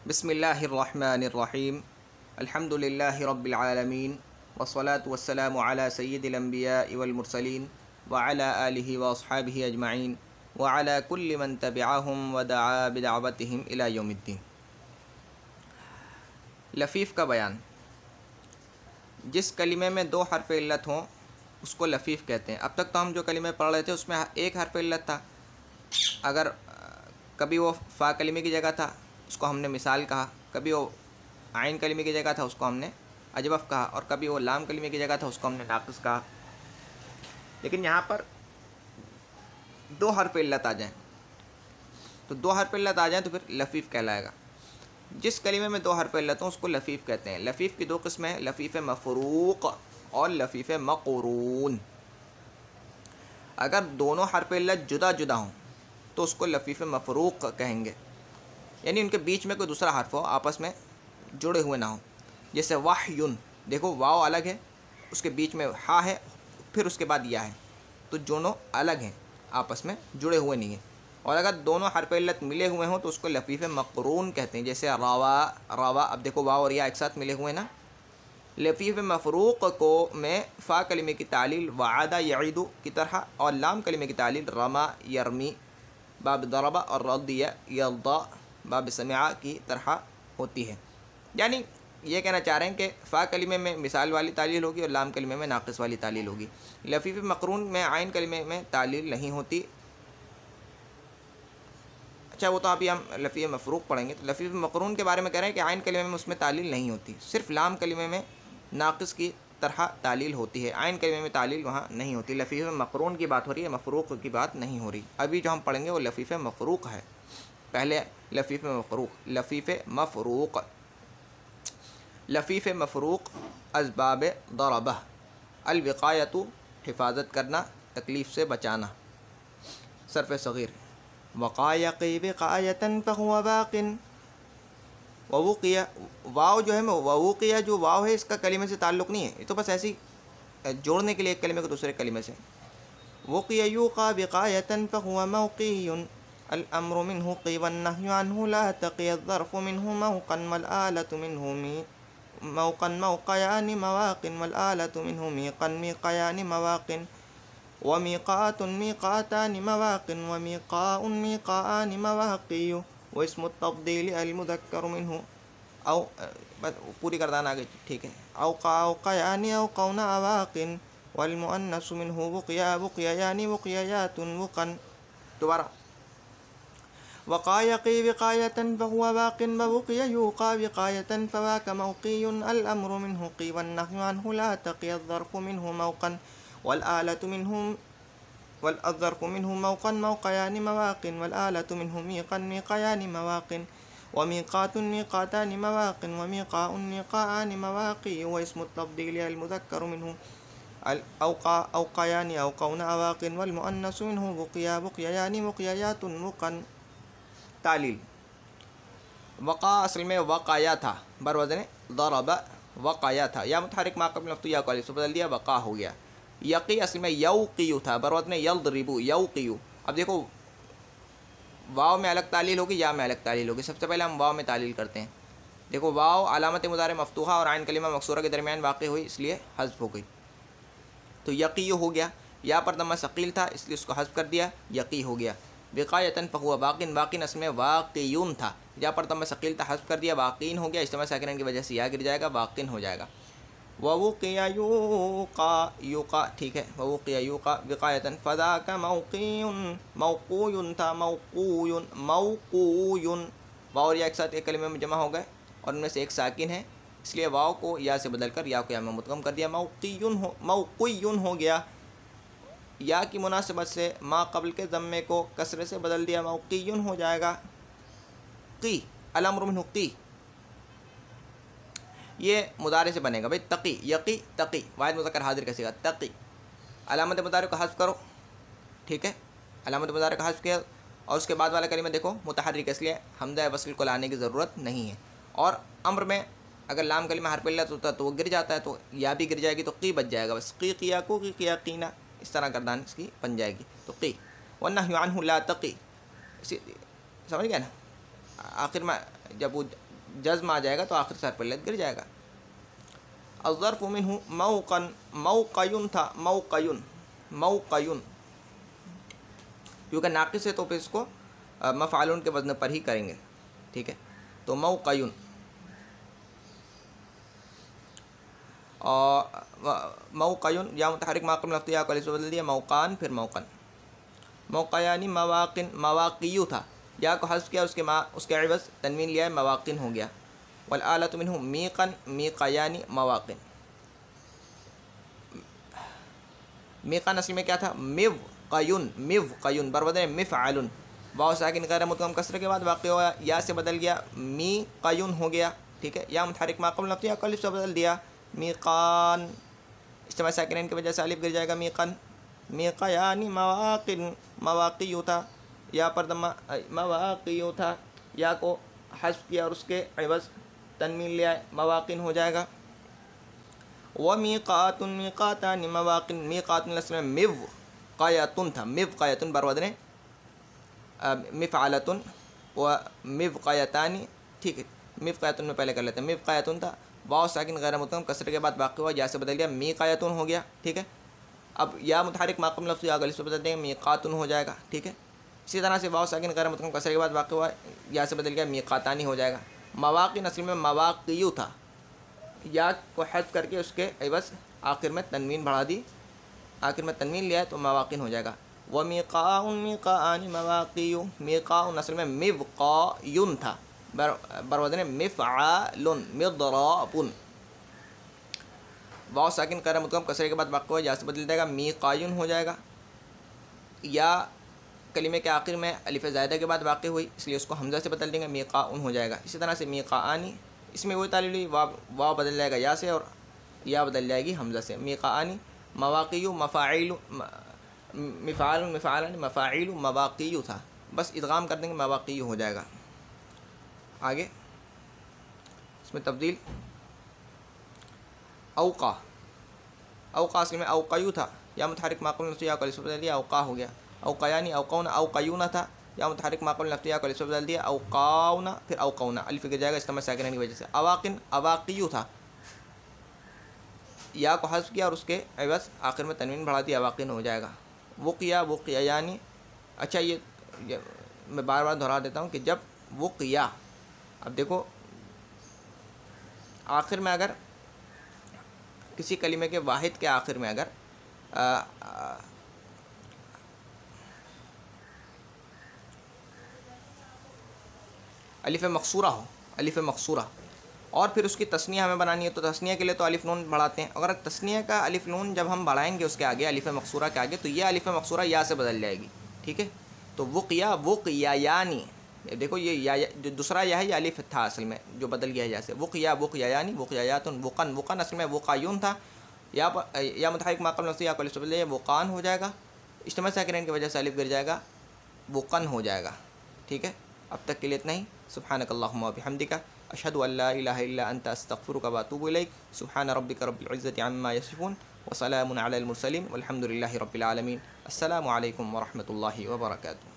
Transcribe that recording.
बिस्मिल्लाहिर्रहमानिर्रहीम अल्हम्दुलिल्लाहि रब्बिल आलमीन वस्सलातु वस्सलामु अला सय्यिदिल अंबिया'i वल मुरसलीन व अला आलिहि व अस्हाबिहि अजमाइन व अला कुल्लि मन तबिअहुम व दआ बिदअवतिहिम इला यौमिद्दीन। लफ़ीफ़ का बयान। जिस कलिमे में दो हर्फ़ इल्लत हों उसको लफ़ीफ़ कहते हैं। अब तक तो हम जो कलिमे पढ़ रहे थे उसमें एक हर्फ़ इल्लत था। अगर कभी वो फ़ा कलिमे की जगह था उसको हमने मिसाल कहा, कभी वो आइन कलिमे की जगह था उसको हमने अजवफ़ कहा, और कभी वो लाम कलिमे की जगह था उसको हमने नाक़िस कहा। लेकिन यहाँ पर दो हर्फ़ इल्लत आ जाएँ तो दो हर्फ़ इल्लत आ जाएँ तो फिर लफ़ीफ़ कहलाएगा। जिस कलिमे में दो हर्फ़ इल्लत हों उसको लफ़ीफ़ कहते हैं। लफ़ीफ़ की दो किस्में हैं, लफ़ीफ़ मफ़रूक़ और लफ़ीफ़ मक़रून। अगर दोनों हर्फ़ इल्लत जुदा जुदा हों तो उसको लफ़ीफ़ मफ़रूक़ कहेंगे, यानी उनके बीच में कोई दूसरा हर्फ हो, आपस में जुड़े हुए ना हो। जैसे वाह्युन, देखो वाव अलग है, उसके बीच में हा है, फिर उसके बाद या है, तो दोनों अलग हैं, आपस में जुड़े हुए नहीं हैं। और अगर दोनों हर्फ इल्लत मिले हुए हों तो उसको लफ़ीफ़ मक़रून कहते हैं। जैसे रवा रवा, अब देखो वाव और या एक साथ मिले हुए ना। लफ़ीफ़ मफ़रूक़ को में फ़ा कलिमे की तालील वअदा यईदु की तरह और लाम कलिमे की तालील रमा यरमी बाब दरबा और रदिया यरदा बाब समिआ की तरह होती है। यानी ये कहना चाह रहे हैं कि फ़ा कलिमे में मिसाल वाली तालील होगी और लाम कलिमे में नाक़िस वाली तालील होगी। लफ़ीफ़ मक़रून में आइन कलिमे में तालील नहीं होती। अच्छा, वो तो अभी हम लफ़ीफ़ मफ़रूक़ पढ़ेंगे। तो लफ़ीफ़ मक़रून के बारे में कह रहे हैं कि आइन कलिमे में उसमें तालील नहीं होती, सिर्फ़ लाम कलिमे में नाक़िस की तरह तालील होती है, आइन कलिमे में तालील वहाँ नहीं होती। लफ़ीफ़ मक़रून की बात हो रही है, मफ़रूक़ की बात नहीं हो रही। अभी जो हम पढ़ेंगे वो लफ़ीफ़ मफ़रूक़ है। पहले लफ़ीफ़ मफ़रूक़। लफ़ीफ़ मफ़रूक़ असबाब दरबह अलविक़ायतु हिफाजत करना, तकलीफ़ से बचाना। सर्फ़ सग़ीर वक़ायक़ी विक़ायतन फ़हुव बाक़िन। ववुक़िया, वाव जो है ववुक़िया जो वाव है इसका कलिमे से ताल्लुक़ नहीं है, ये तो बस ऐसे ही जोड़ने के लिए एक कलिमे को दूसरे कलिमे से। वुक़िया युक़ा विक़ायतन फ़हुव मौक़ियुन अल अम्रु मिन्हु क़ी वन्नहयु अन्हु ला तक़ी अज़्ज़र्फ़ु मिन्हु मौक़न वल आलतु मिन्हु मौक़न मौक़यानि मवाक़िन वल आलतु मिन्हु मीक़न मीक़यानि मवाक़िन व मीक़ातुन मीक़ातानि मवाक़िन व मीक़ाउन मीक़ाआनि मवाक़ियु व इस्मु तफ़दील अल मुज़क्करु मिन्हु औ पूरी करदान आगे, ठीक है। औक़यानि औक़ौन अवाक़िन वल मुअन्नसु मिन्हु वुक़िया वुक़ियायानि वुक़ियायातुन वुक़न। दोबारा वक़ायक़ी विक़ायतन फ़हुव बाक़िन ववुक़िया युक़ा विक़ायतन फ़वाक मौक़ियुन अल अम्रु मिन्हु क़ी वन्नहयु अन्हु ला तक़ी अज़्ज़र्फ़ु मिन्हु मौक़न वल आलतु मिन्हु मौक़न मौक़यानि मवाक़िन वल आलतु मिन्हु मीक़न मीक़यानि मवाक़िन व मीक़ातुन मीक़ातानि मवाक़िन व मीक़ाउन मीक़ाआनि मवाक़ियु व इस्मु तफ़दील अल मुज़क्करु मिन्हु औक़यानि औक़ौन अवाक़िन वल मुअन्नसु मिन्हु वुक़िया वुक़ियायानि वुक़ियायातुन वुक़न। तालील। वक़ा असल में वक़ाया था, बर वज़न दरबा वक़ाया था, या मुतहरिक मा क़ब्ल मफ़्तूह या को अलिफ से बदल दिया, वक़ा हो गया। यक़ी असल में यौक़ियु था, बर वज़न यज़रिबु यौक़ियु। अब देखो वाव में अलग तालील होगी, या में अलग तालील होगी। सबसे पहले हम वाव में तालील करते हैं। देखो वाव अलामत मुदारे मफ़तूहा और आइन कलिमा मकसूरा के दरमियान वाक़ हुई, इसलिए हज़्फ़ हो गई, तो यक़ियु हो गया। या पर दम्मा सक़ील था इसलिए उसको हज़्फ़ कर दिया, यक़ी हो गया। विक़ायतन फ़हुव बाक़िन, बाक़िन असल में वाक़ियुन था, या पर दम्मा सक़ील था, हज़्फ़ कर दिया, वाक़ीन हो गया। इज्तिमा साकिनैन की वजह से या गिर जाएगा, वाक़िन हो जाएगा। ववुक़िया युक़ा, ठीक है। ववुक़िया युक़ा विक़ायतन फ़ज़ाका मौक़ियुन, मौक़ूयुन था, मौक़ूयुन। वाव और या एक साथ एक कलिमे में जमा हो गए और उनमें से एक साकिन है, इसलिए वाव को या से बदल कर या को या में मुदग़म कर दिया, मौक़ुयुन हो गया। या की मुनासिबत से मा क़ब्ल के ज़म्मे को कसरे से बदल दिया, मौक़ियुन हो जाएगा। क़ी अल अम्रु मिन्हु क़ी, ये मुदारे से बनेगा भाई, तक़ी यक़ी तक़ी, वाहिद मुज़क्कर हाज़िर का सीगा तक़ी। अलामत मुदारे को हज़्फ़ करो, ठीक है। अलामत मुदारे का हज़्फ़ किया और उसके बाद वाला कलिमा देखो मुतहर्रिक, इसलिए हमज़ा वस्ल को लाने की ज़रूरत नहीं है। और अम्र में अगर लाम कलिमा हर्फ़ इल्लत होता तो वो गिर जाता है, तो या भी गिर जाएगी तो क़ी बच जाएगा बस। क़ी क़िया को क़ी क़िया क़ीना, इस तरह गर्दान इसकी बन जाएगी। तो क़ी वन्नहयु अन्हु ला तक़ी, समझ गया ना। आखिर में जब वो जज्म आ जाएगा तो आखिर सर पर लग गिर जाएगा। अज़्ज़र्फ़ु मिन्हु मौक़न, मौक़युन था, मौक़युन, मौक़युन, क्योंकि नाक़िस है तो फिर इसको मफ़अलुन के वज़न पर ही करेंगे, ठीक है। तो मौक़युन और मौक़युन या मुतहर्रिक माक़म लफ्ज़ या को बदल दिया मौक़ान, फिर मौक़न। मौक़यानी मवाक़िन, मवाक़ियु था, या को हज़्फ़ किया, उसके इवज़ तनवीन लिया है, मवाक़िन हो गया। वल आलतु मिन्हु मीक़न, मीक़यानी मवाक़िन। मीक़ान असल में क्या था, मिवक़युन, मिवक़युन बरबदर मिफ़अलुन, वाव साकिन गैर मुतकम कसरे के बाद वाक़ हुआ, या से बदल गया मीक़युन हो गया, ठीक है। या मुतहर्रिक माक़म लफ्ज़ या को अलिफ से बदल दिया मीक़ान, इज्तिमा साकिनैन की वजह से अलिफ गिर जाएगा मीक़न। मीक़यानी मवाक़िन, मवाक़ियु था, या पर दम्मा मवाक़ियु था, या को हज़्फ़ किया और उसके इवज़ तनवीन लिया मवाक़िन हो जाएगा। व मीक़ातुन, मीक़ातानि मवाक़िन, मीक़ातुन असल में मिवक़यतुन था, मिवक़यतुन बरवज़न मिफ़अलतुन व मिवक़यतानि, ठीक है। मिवक़यतुन में पहले कर लेते हैं, मिवक़यतुन था, वाव साकिन गैर मुतकम कसरे के बाद वाक़ हुआ, या से बदल गया मीक़यतुन हो गया, ठीक है। अब या मुतहर्रिक माक़म लफ्ज़ या अलिफ से बदल देंगे मीक़ातुन हो जाएगा, ठीक है। इसी तरह से वाव साकिन गैर मुतकम कसरे के बाद वाक़ हुआ, या से बदल गया मीक़ातानी हो जाएगा। मवाक़िन असल में मवाक़ियु था, या को हज़्फ़ करके उसके इवज़ आखिर में तनवीन बढ़ा दी, आखिर में तनवीन लिया है तो मवाक़िन हो जाएगा। व मीक़ाउन, मीक़ाआनि मवाक़ियु, मीक़ाउन असल में मिवक़युन था, बरवज़न मिफ़अलुन, मिज़राबुन, वाव साकिन गैर मुतकम कसरे के बाद वाक़ हुआ, या से बदल जाएगा मीक़ायुन हो जाएगा। या कलिमे के आखिर में अलिफ़ ज़ायदा के बाद वाक़ हुई, इसलिए उसको हमज़ा से बदल देंगे मीक़ाउन हो जाएगा। इसी तरह से मीक़ाआनी, इसमें वही तालील हुई, वाव बदल जाएगा या से, और या बदल जाएगी हमज़ा से। मीक़ाआनी मवाक़ियु, मफ़ाइलु, मिफ़अलुन, मिफ़अलानि, मफ़ाइलु, मवाक़ियु था, बस इदगाम कर देंगे मवाक़ियु हो जाएगा। आगे इसमें तब्दील औक़ा, औक़ा असल में औक़यु था, या मुतहर्रिक माक़म लफ्ज़ या को अलिफ से बदल दिया औक़ा हो गया। औक़यानी औक़ौना, औक़युना था, या मुतहर्रिक माक़म लफ्ज़ या को अलिफ से बदल दिया औक़ाउना, फिर औक़ौना, अलिफ गिर जाएगा इज्तिमा साकिनैन की वजह से। अवाक़िन, अवाक़ियु था, या को हज़्फ़ किया और उसके इवज़ आखिर में तनवीन बढ़ा दिया, अवाक़िन हो जाएगा। वुक़िया, वुक़ियानी, अच्छा ये मैं बार बार दोहरा देता हूँ कि जब वुक़िया, अब देखो आखिर में अगर किसी कलिमे के वाहिद के आखिर में अगर अलिफ़ मक़सूरा हो, अलिफ़ मक़सूरा, और फिर उसकी तस्निया हमें बनानी है, तो तस्निया के लिए तो अलिफ़ नून बढ़ाते हैं। अगर तस्निया का अलिफ़ नून जब हम बढ़ाएंगे उसके आगे अलिफ़ मक़सूरा के आगे, तो ये अलिफ़ मक़सूरा या से बदल जाएगी, ठीक है। तो वुक़िया, वुक़यानी, देखो ये या जो दूसरा या है, ये अलिफ़ था असल में जो बदल गया है या से। वुक़िया, वुक़यानी, वुक़यातुन, वुक़न, वुक़न असल में वुक़ायुन था, या मुतहर्रिक माक़म लफ्ज़ या को अलिफ से बदल वुक़ान हो जाएगा, इज्तिमा साकिनैन की वजह से अलिफ गिर जाएगा, वुक़न हो जाएगा, ठीक है। अब तक के लिए इतना ही। सुब्हानकल्लाहुम्मा व बिहम्दिका, अशहदु अल्ला इलाहा इल्ला अंता, अस्तग़फिरुका व अतूबु इलैक। सुब्हान रब्बिका रब्बिल इज़्ज़ति अम्मा यसिफ़ून व सलामुन अलल मुरसलीन वल्हम्दुलिल्लाहि रब्बिल आलमीन। अस्सलामु अलैकुम व रहमतुल्लाहि व बरकातुहू।